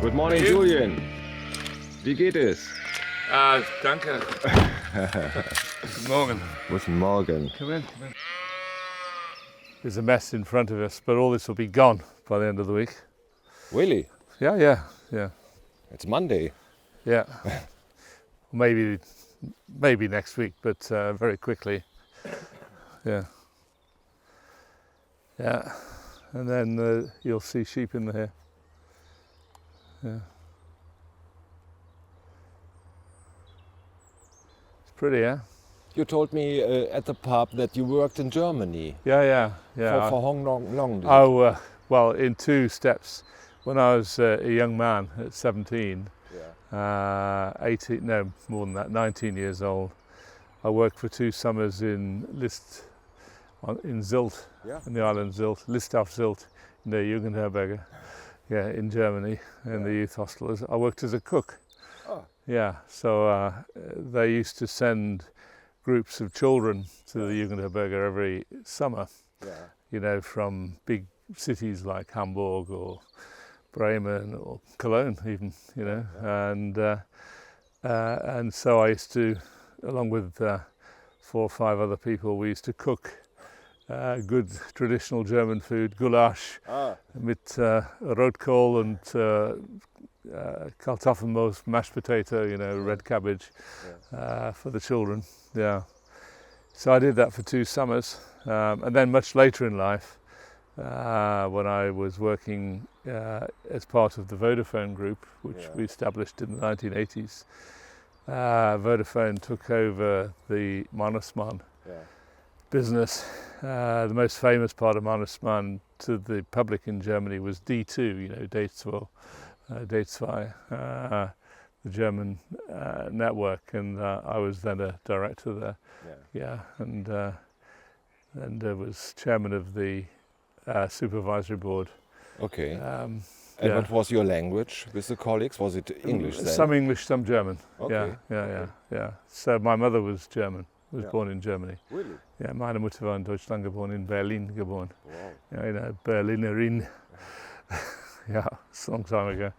Good morning, Julian. Wie geht es? Danke. Guten Morgen. Guten Morgen. Come in. There's a mess in front of us, but all this will be gone by the end of the week. Really? Yeah. It's Monday. Yeah. Maybe next week, but very quickly. Yeah. And then you'll see sheep in here. Yeah. It's pretty, yeah? You told me at the pub that you worked in Germany. Yeah. For how long? Well, in two steps. When I was a young man at 17, 18, no, more than that, 19 years old, I worked for 2 summers in Sylt, in the island Sylt, List auf Sylt, in the Jugendherberge, in Germany, in the youth hostel. I worked as a cook. Oh. Yeah, so they used to send groups of children to the Jugendherberge every summer, from big cities like Hamburg or Bremen or Cologne even, and so I used to, along with 4 or 5 other people, we used to cook good traditional German food, goulash mit Rotkohl and Kartoffelmus, mashed potato, red cabbage for the children. Yeah. So I did that for 2 summers, and then much later in life, when I was working as part of the Vodafone group, which we established in the 1980s, Vodafone took over the Mannesmann business. The most famous part of Mannesmann to the public in Germany was D2, DAY5, the German network, and I was then a director there. And was chairman of the supervisory board. Okay. And what was your language with the colleagues? Was it English then? Some English, some German. Okay. Yeah. So my mother was German, born in Germany. Really? Ja, meine Mutter war in Deutschland geboren, in Berlin geboren. Wow. Ja, Berlinerin. Yeah, it's a long time ago.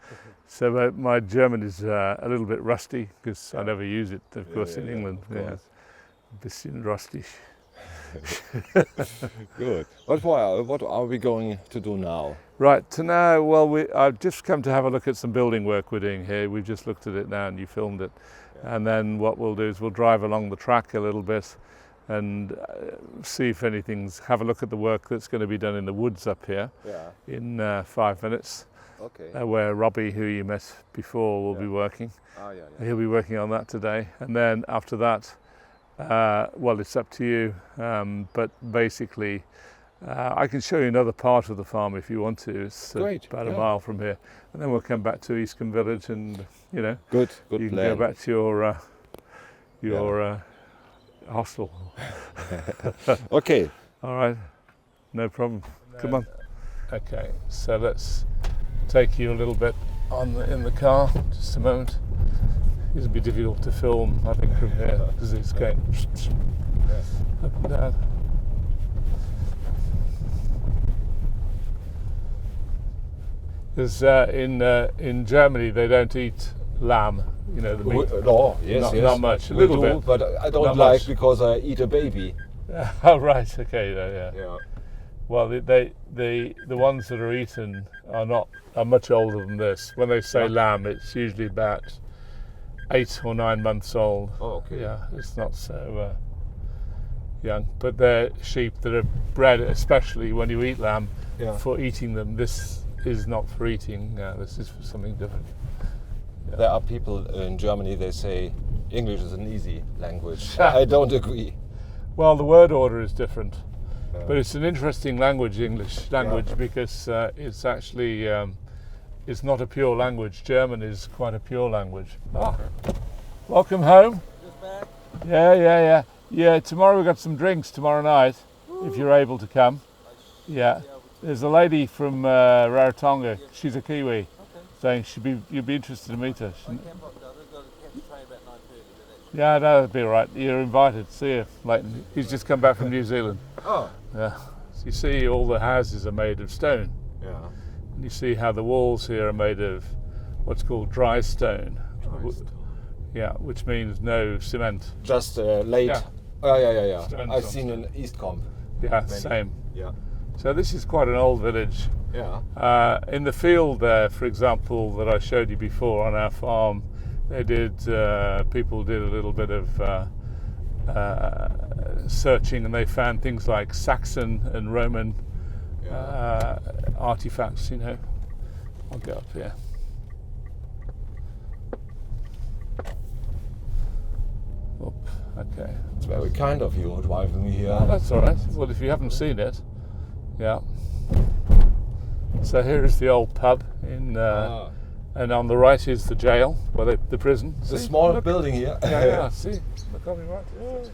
So my German is a little bit rusty because I never use it, of course, in England. Yeah, a bisschen rusty. Good. What are we going to do now? Right, I've just come to have a look at some building work we're doing here. We've just looked at it now and you filmed it. And then what we'll do is we'll drive along the track a little bit and see if have a look at the work that's going to be done in the woods up here in 5 minutes. Okay. Where Robbie, who you met before, will be working. He'll be working on that today. And then after that, it's up to you, but basically I can show you another part of the farm if you want to. It's about a mile from here, and then we'll come back to Eastcombe village and good you can plan. go back to your hostel. Okay. All right, no problem. Come on. Okay, so let's take you a little bit in the car. Just a moment. It's a bit difficult to film, I think, from here because it's going up and down. Because in Germany they don't eat lamb, the meat. No, yes. Not much. A little bit, but I don't like because I eat a baby. Oh right, okay, yeah. Well, the ones that are eaten are much older than this. When they say lamb, it's usually about 8 or 9 months old. Oh, okay. Yeah, it's not so young. But they're sheep that are bred, especially when you eat lamb, for eating them. This is not for eating. This is for something different. Yeah. There are people in Germany, they say English is an easy language. I don't agree. Well, the word order is different. But it's an interesting language, English language, because it's actually... it's not a pure language. German is quite a pure language. Welcome home. Just back? Yeah. Yeah, tomorrow we've got some drinks tomorrow night, if you're able to come. Yeah. There's a lady from Rarotonga, she's a Kiwi, saying you'd be interested to meet her. I can pop down. I've got to catch the train about 9:30. Yeah, that'll be all right. You're invited. See you, Leighton. He's just come back from New Zealand. Oh. Yeah. So you see all the houses are made of stone. Yeah. And you see how the walls here are made of what's called dry stone. Yeah, which means no cement. Just laid. Yeah. Oh yeah. Stones I've on seen in Eastcombe. Yeah, Many. same. Yeah. So this is quite an old village. Yeah. In the field there, for example, that I showed you before on our farm, they did. People did a little bit of searching, and they found things like Saxon and Roman artifacts. You know, I'll go up here. Oh, okay. It's very kind of you driving me here. Oh, that's all right. Well, if you haven't seen it, yeah. So here is the old pub in. And on the right is the jail, well, the prison. The See? small Look. building here. Yeah, see? Look on the right. Yeah.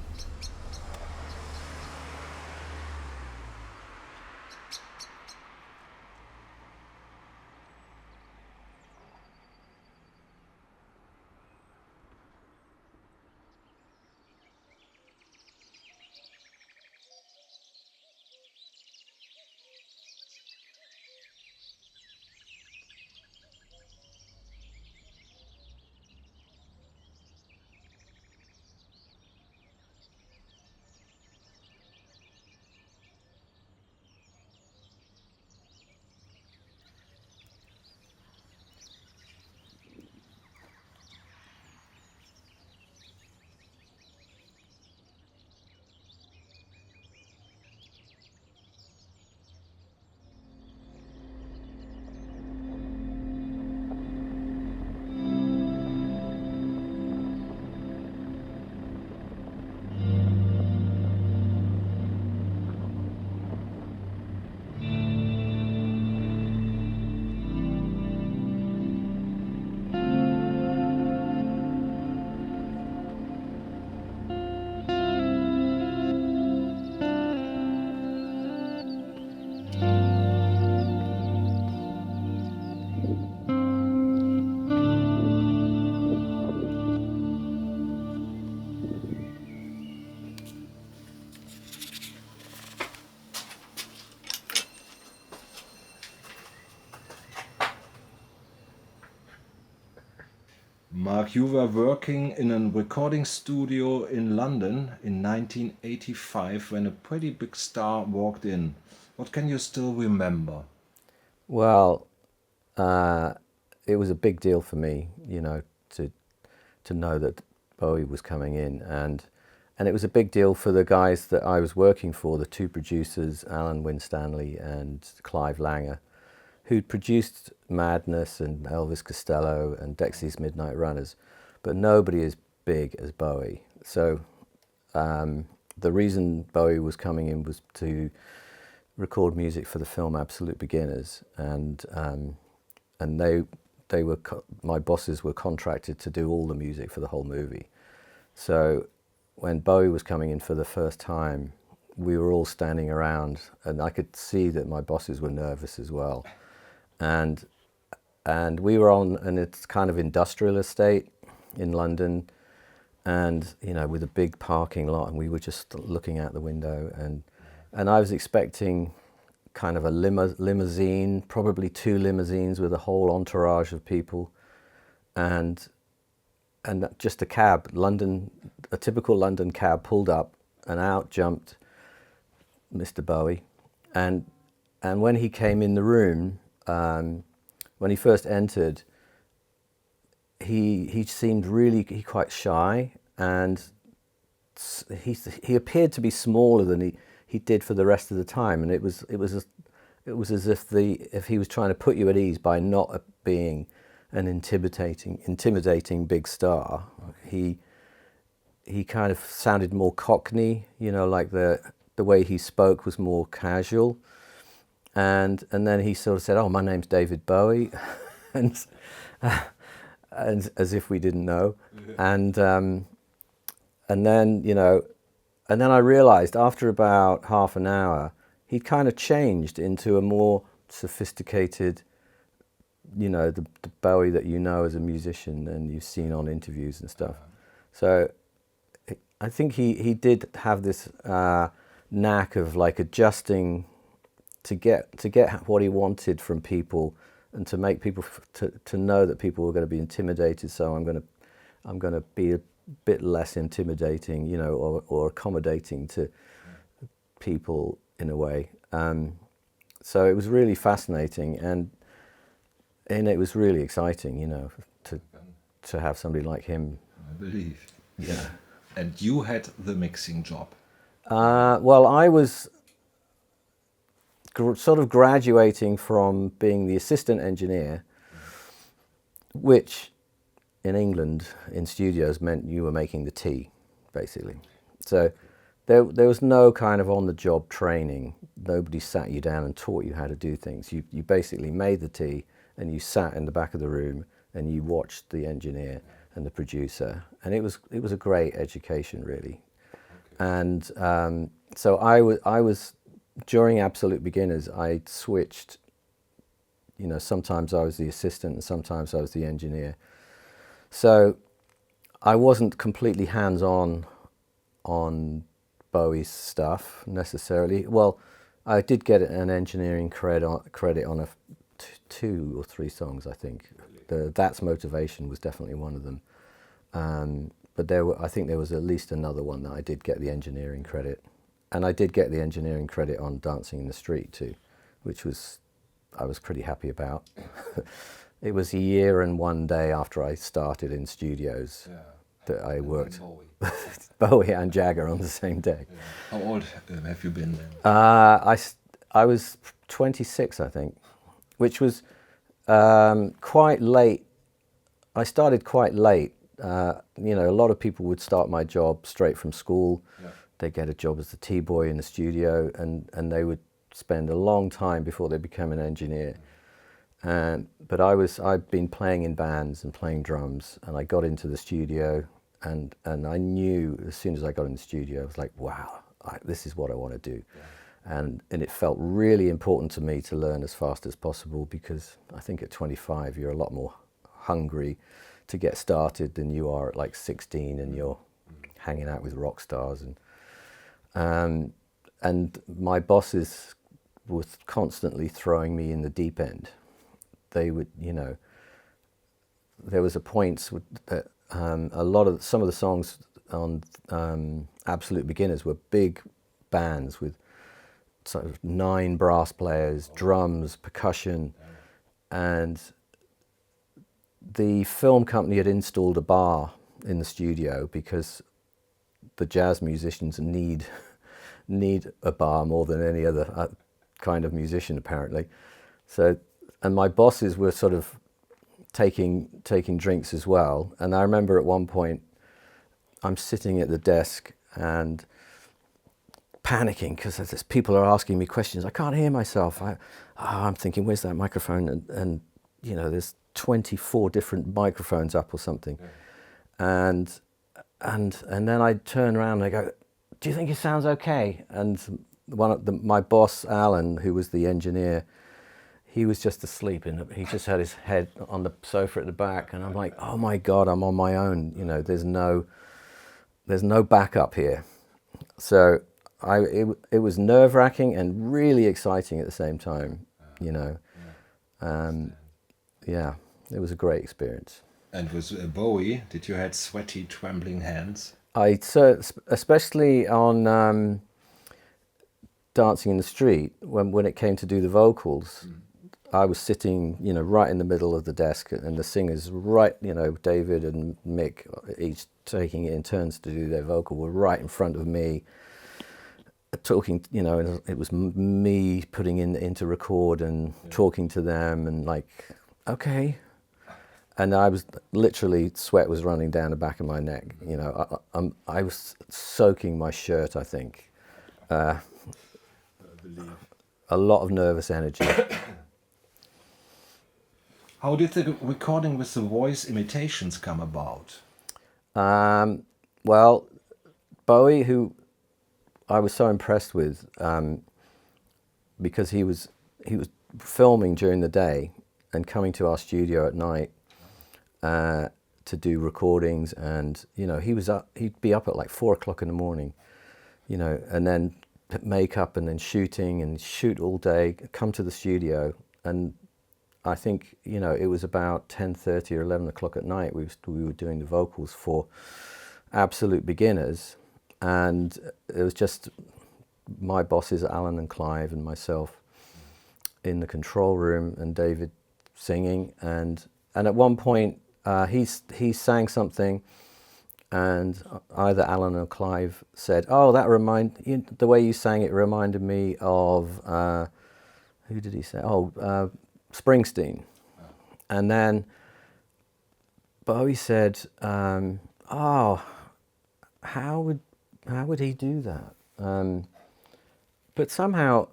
Mark, you were working in a recording studio in London in 1985 when a pretty big star walked in. What can you still remember? Well, it was a big deal for me, you know, to know that Bowie was coming in, and it was a big deal for the guys that I was working for, the two producers, Alan Winstanley and Clive Langer, who'd produced Madness and Elvis Costello and Dexy's Midnight Runners, but nobody as big as Bowie. So the reason Bowie was coming in was to record music for the film Absolute Beginners, and they were my bosses were contracted to do all the music for the whole movie. So when Bowie was coming in for the first time, we were all standing around, and I could see that my bosses were nervous as well. And we were on an it's kind of industrial estate in London, and you know, with a big parking lot, and we were just looking out the window, and I was expecting kind of a limousine, probably two limousines with a whole entourage of people, and just a cab. A typical London cab pulled up, and out jumped Mr. Bowie, and when he came in the room. When he first entered, he seemed really quite shy, and he appeared to be smaller than he did for the rest of the time, and it was as if he was trying to put you at ease by not being an intimidating big star. He kind of sounded more Cockney, you know, like the way he spoke was more casual. And then he sort of said, "Oh, my name's David Bowie," and as if we didn't know. And then, you know, and then I realized after about half an hour, he'd kind of changed into a more sophisticated, you know, the Bowie that you know as a musician and you've seen on interviews and stuff. So I think he did have this knack of like adjusting to get what he wanted from people to make people to know that people were going to be intimidated. So I'm going to be a bit less intimidating, you know, or accommodating to people in a way. So it was really fascinating, and it was really exciting, you know, to have somebody like him. I believe. Yeah. And you had the mixing job. Well, I was sort of graduating from being the assistant engineer, which in England in studios meant you were making the tea, basically. So there was no kind of on-the-job training. Nobody sat you down and taught you how to do things. You basically made the tea, and you sat in the back of the room and you watched the engineer and the producer, and it was a great education, really. Okay. And so I was during Absolute Beginners, I switched. You know, sometimes I was the assistant and sometimes I was the engineer. So I wasn't completely hands-on on Bowie's stuff necessarily. Well, I did get an engineering credit on two or three songs, I think. That's Motivation was definitely one of them. But I think there was at least another one that I did get the engineering credit. And I did get the engineering credit on Dancing in the Street too, which I was pretty happy about. It was a year and one day after I started in studios that I worked. Bowie and Jagger on the same day. Yeah. How old have you been then? I was 26, I think, which was quite late. I started quite late. You know, a lot of people would start my job straight from school. Yeah. They'd get a job as the T-boy in the studio, and they would spend a long time before they became an engineer. But I'd been playing in bands and playing drums, and I got into the studio, and I knew as soon as I got in the studio, I was like, wow, this is what I want to do. Yeah. And it felt really important to me to learn as fast as possible, because I think at 25 you're a lot more hungry to get started than you are at like 16, and you're hanging out with rock stars. And my bosses were constantly throwing me in the deep end. They would, you know, there was a point that some of the songs on Absolute Beginners were big bands with sort of 9 brass players, drums, percussion, and the film company had installed a bar in the studio because the jazz musicians need a bar more than any other kind of musician, apparently. So, and my bosses were sort of taking drinks as well. And I remember at one point, I'm sitting at the desk and panicking because people are asking me questions. I can't hear myself. I'm thinking, where's that microphone? And you know, there's 24 different microphones up or something. Yeah. And then I turn around and I go, do you think it sounds okay? And my boss, Alan, who was the engineer, he was just asleep, and he just had his head on the sofa at the back, and I'm like, oh my God, I'm on my own. You know, there's no backup here. So it was nerve-wracking and really exciting at the same time. You know, yeah, it was a great experience. And with Bowie, did you had sweaty, trembling hands? Especially on Dancing in the Street, when it came to do the vocals. I was sitting, you know, right in the middle of the desk, and the singers, right, you know, David and Mick, each taking it in turns to do their vocal, were right in front of me, talking, you know, and it was me putting into record and talking to them, and like, okay. And I was literally, sweat was running down the back of my neck, you know, I was soaking my shirt, I think. I believe. A lot of nervous energy. How did the recording with the voice imitations come about? Well, Bowie, who I was so impressed with, because he was filming during the day and coming to our studio at night to do recordings, and you know, he'd be up at like 4 o'clock in the morning, you know, and then makeup and then shooting and shoot all day, come to the studio, and I think, you know, it was about 10:30 or 11 o'clock at night. We were doing the vocals for absolute beginners, and it was just my bosses, Alan and Clive, and myself in the control room, and David singing. And at one point, he sang something, and either Alan or Clive said, "Oh, the way you sang it reminded me of who did he say? Oh, Springsteen." And then Bowie said, "Oh, how would he do that?" But somehow,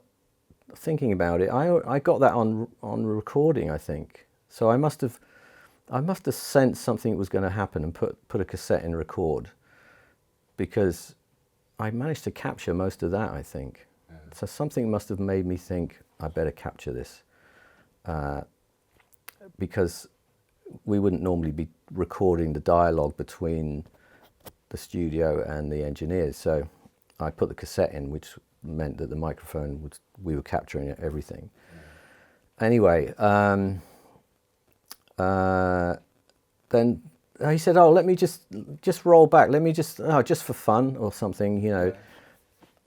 thinking about it, I got that on recording, I think. So I must have sensed something was going to happen and put a cassette in record, because I managed to capture most of that, I think. Yeah. So something must have made me think, I better capture this, because we wouldn't normally be recording the dialogue between the studio and the engineers. So I put the cassette in, which meant that the microphone we were capturing everything. Yeah. Anyway, then he said, "Oh, let me just roll back. Let me just for fun or something, you know. Yeah.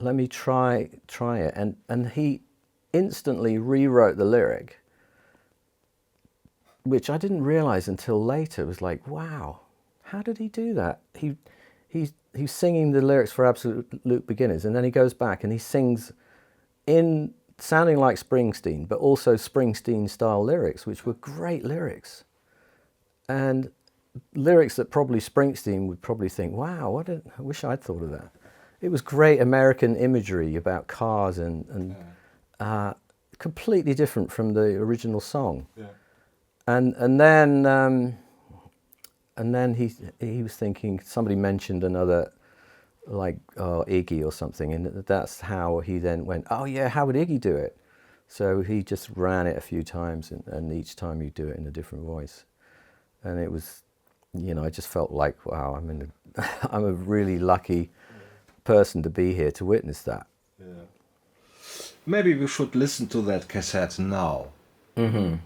Let me try it." And he instantly rewrote the lyric, which I didn't realize until later. It was like, wow, how did he do that? He's singing the lyrics for Absolute Beginners, and then he goes back and he sings in sounding like Springsteen, but also Springsteen-style lyrics, which were great lyrics. And lyrics that probably Springsteen would probably think, wow, I wish I'd thought of that. It was great American imagery about cars and completely different from the original song. Yeah. And then he was thinking, somebody mentioned another, like Iggy or something, and that's how he then went, oh yeah, how would Iggy do it? So he just ran it a few times, and each time you do it in a different voice. And it was, you know, I just felt like, wow, I'm a really lucky person to be here to witness that. Yeah. Maybe we should listen to that cassette now. Mm-hmm.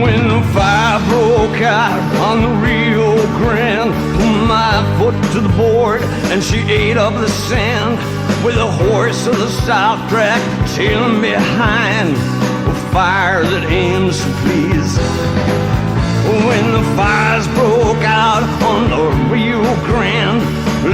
When the fire broke out on the Rio Grande, put my foot to the board and she ate up the sand, with a horse of the South track tailing behind, a fire that aims to please. When the fires broke out on the Rio Grande,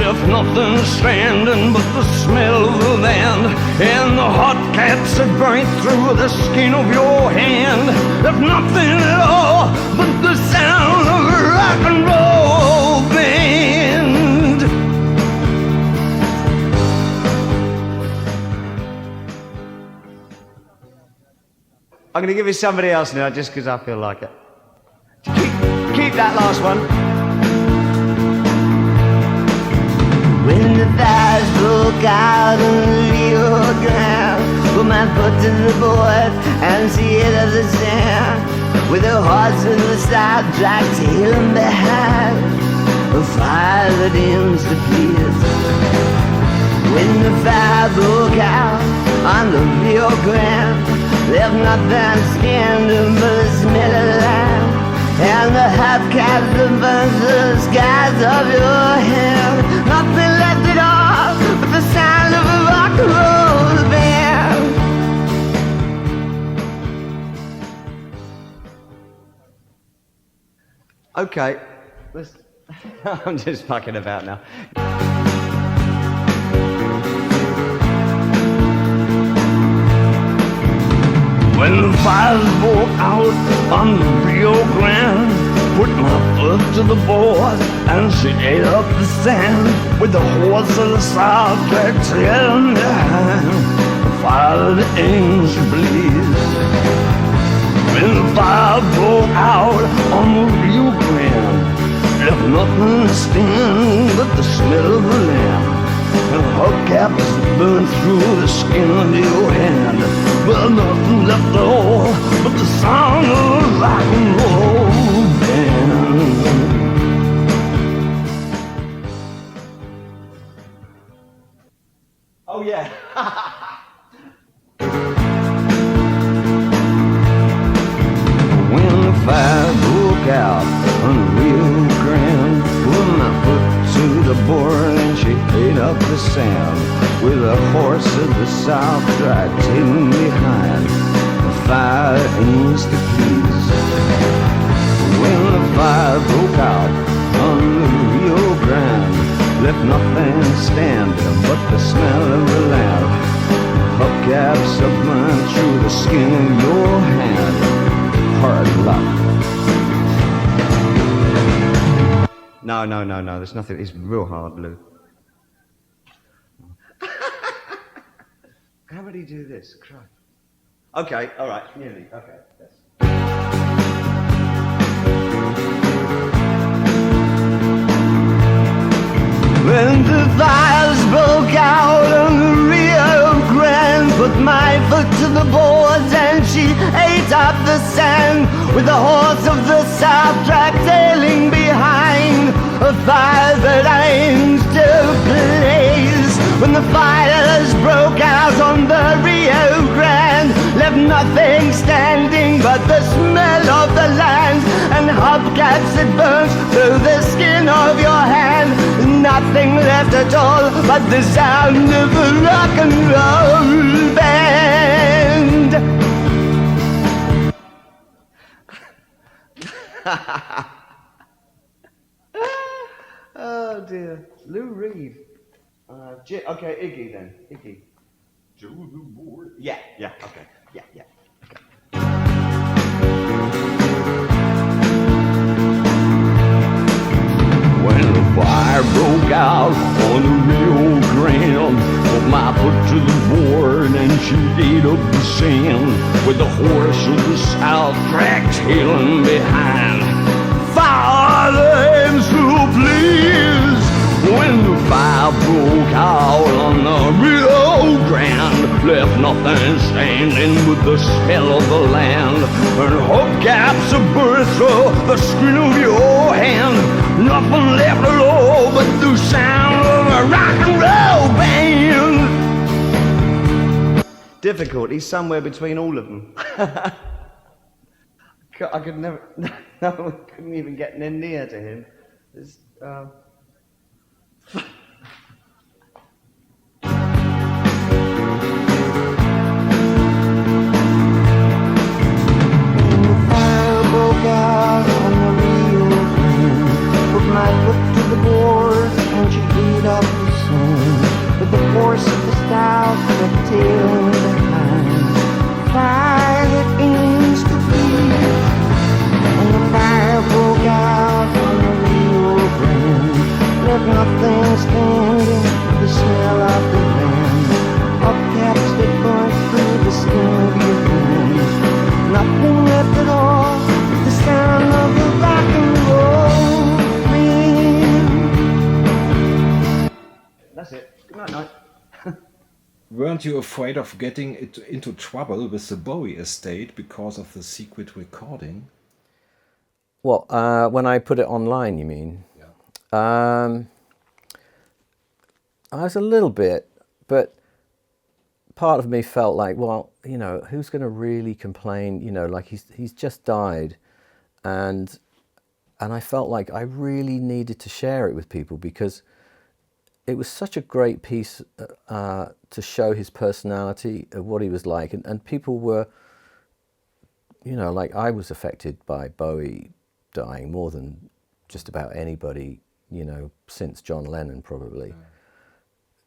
left nothing standing but the smell of the land, and the hot cats that burnt through the skin of your hand, left nothing at all but the sound of a rock and roll band. I'm going to give you somebody else now, just because I feel like it. Keep that last one. When the fires broke out in the Rio Grande, put my foot to the board and she ate up the sand, with her horse in the side track tailing behind, a fire that aims to please. When the fire broke out on the Rio Grande, left nothing standing but the smell of land, and the hubcaps that burns the skies of your hand, nothing left at all but the sound of a rock and roll band. Okay, I'm just fucking about now. When the fires broke out on the Rio Grande, put my foot to the board and she ate up the sand, with the horse of the South track trailing behind, the fire that aims to bleed. When the fire broke out on the Rio Grande, left nothing standing but the smell of the land, and hubcaps burned through the skin of your hand, but nothing left at all but the sound of a rock and roll band. tracked hidden behind the fire ends to please. When the fire broke out on the Rio Grande, left nothing standing but the smell of the land. Hubcaps are burned through the skin of your hand. Hard luck. No, there's nothing. It's real hard, Lou. How would he do this? Christ. Okay, all right, nearly. Okay. Yes. When the fires broke out on the Rio Grande, put my foot to the boards and she ate up the sand, with the horse of the South track tailing behind, a fire that aims to blaze. When the fires broke out on the Rio Grande, left nothing standing but the smell of the land, and hubcaps that burnt through the skin of your hand. Nothing left at all but the sound of a rock and roll band. Oh dear, Lou Reed. Okay, Iggy then. Iggy. Joe the Board. Yeah, okay. Yeah. Okay. When the fire broke out on the Rio Grande, put my foot to the board and she ate up the sand, with the horse of the South track tailing behind. Fire aims to please. When the fire broke out on the Rio Grande, left nothing standing but the smell of the land, and hubcaps are burnt through the skin of your hand. Nothing left at all but the sound of a rock and roll band. Difficulty somewhere between all of them. I could never, no, I couldn't even get near to him. It's, out on the Rio Grande, put my foot to the board and she ate up the sand, with the force of the South that tailing behind. Fire that aims to please. When the fire broke out on the Rio Grande, left nothing standing but the smell of the land. Hubcaps that burnt through the skin of your hands. Nothing left at all. The sound of the rock and roll band. That's it. Good night, night. Weren't you afraid of getting into trouble with the Bowie estate because of the secret recording? Well, when I put it online, you mean? Yeah. I was a little bit, but part of me felt like, well, you know, who's going to really complain? You know, like he's just died, and I felt like I really needed to share it with people because it was such a great piece to show his personality, of what he was like, and people were, you know, like I was affected by Bowie dying more than just about anybody, you know, since John Lennon probably. Yeah.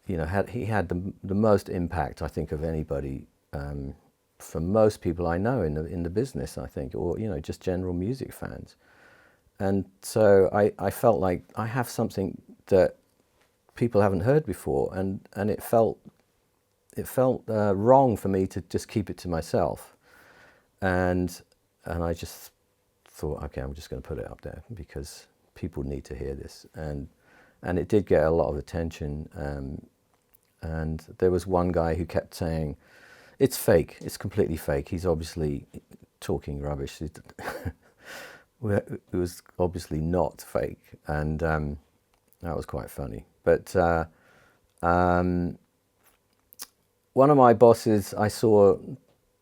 You know, he had the most impact, I think, of anybody for most people I know in the business, I think, or, you know, just general music fans. And so I felt like I have something that people haven't heard before, and it felt wrong for me to just keep it to myself. And I just thought, okay, I'm just going to put it up there because people need to hear this. And it did get a lot of attention. And there was one guy who kept saying, it's fake, it's completely fake. He's obviously talking rubbish. It was obviously not fake. And that was quite funny. But one of my bosses I saw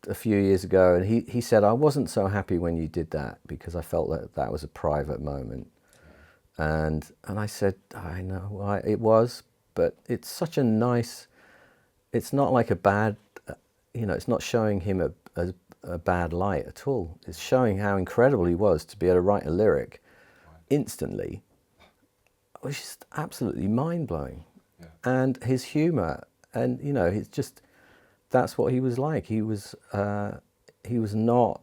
a few years ago, and he said, I wasn't so happy when you did that because I felt that was a private moment. And I said, I know, it was, but it's such a nice, it's not like a bad, you know, it's not showing him a bad light at all. It's showing how incredible he was to be able to write a lyric instantly, which is absolutely mind-blowing. Yeah. And his humour, and you know, he's just, that's what he was like. He was not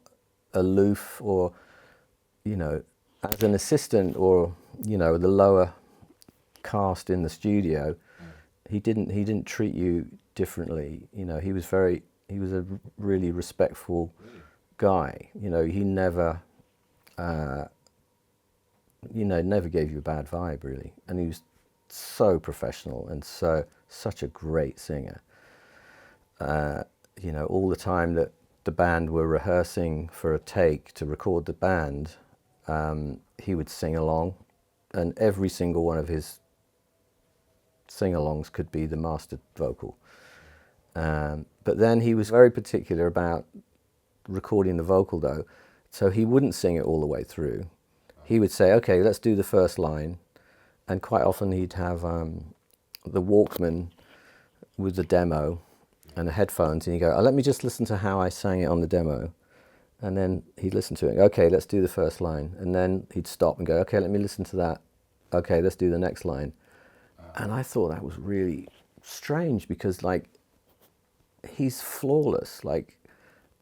aloof, or, you know, as an assistant, or, you know, the lower cast in the studio, he didn't treat you differently. You know, he was a really respectful guy. You know, he never, you know, never gave you a bad vibe, really. And he was so professional and such a great singer. You know, all the time that the band were rehearsing for a take to record the band, he would sing along, and every single one of his sing-alongs could be the mastered vocal. But then he was very particular about recording the vocal, though, so he wouldn't sing it all the way through. He would say, okay, let's do the first line, and quite often he'd have the Walkman with the demo and the headphones, and he'd go, oh, let me just listen to how I sang it on the demo. And then he'd listen to it and go, okay, let's do the first line. And then he'd stop and go, okay, let me listen to that. Okay, let's do the next line. And I thought that was really strange, because, like, he's flawless. Like,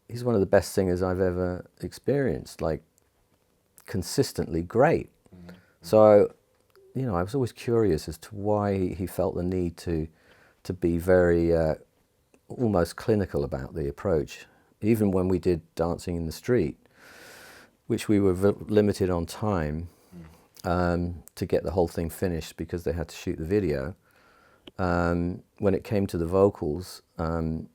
he's one of the best singers I've ever experienced, like, consistently great. Mm-hmm. So, you know, I was always curious as to why he felt the need to be very almost clinical about the approach. Even when we did Dancing in the Street, which we were limited on time to get the whole thing finished because they had to shoot the video. When it came to the vocals, Mick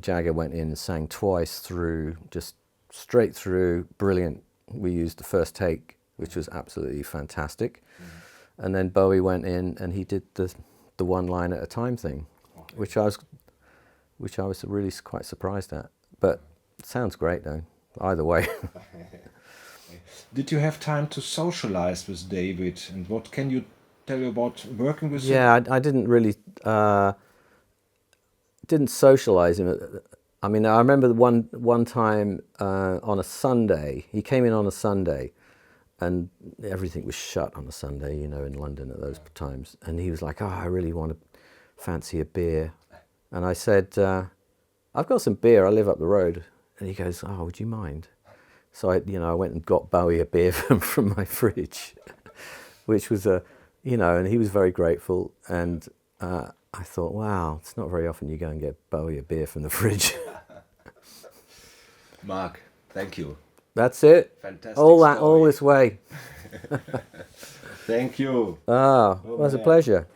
Jagger went in and sang twice through, just straight through, brilliant. We used the first take, which was absolutely fantastic. Mm-hmm. And then Bowie went in and he did the one line at a time thing, which I was really quite surprised at. But it sounds great though, either way. Did you have time to socialize with David, and what can you tell you about working with him? Yeah, I didn't really didn't socialize him. I mean, I remember one time on a Sunday, he came in on a Sunday, and everything was shut on a Sunday, you know, in London at those times. And he was like, oh, I really want to fancy a beer. And I said, I've got some beer, I live up the road. And he goes, oh, would you mind? So I went and got Bowie a beer from my fridge, which was you know, and he was very grateful. And I thought, wow, it's not very often you go and get Bowie a beer from the fridge. Mark, thank you. That's it. Fantastic. All this way. Thank you. It was a pleasure.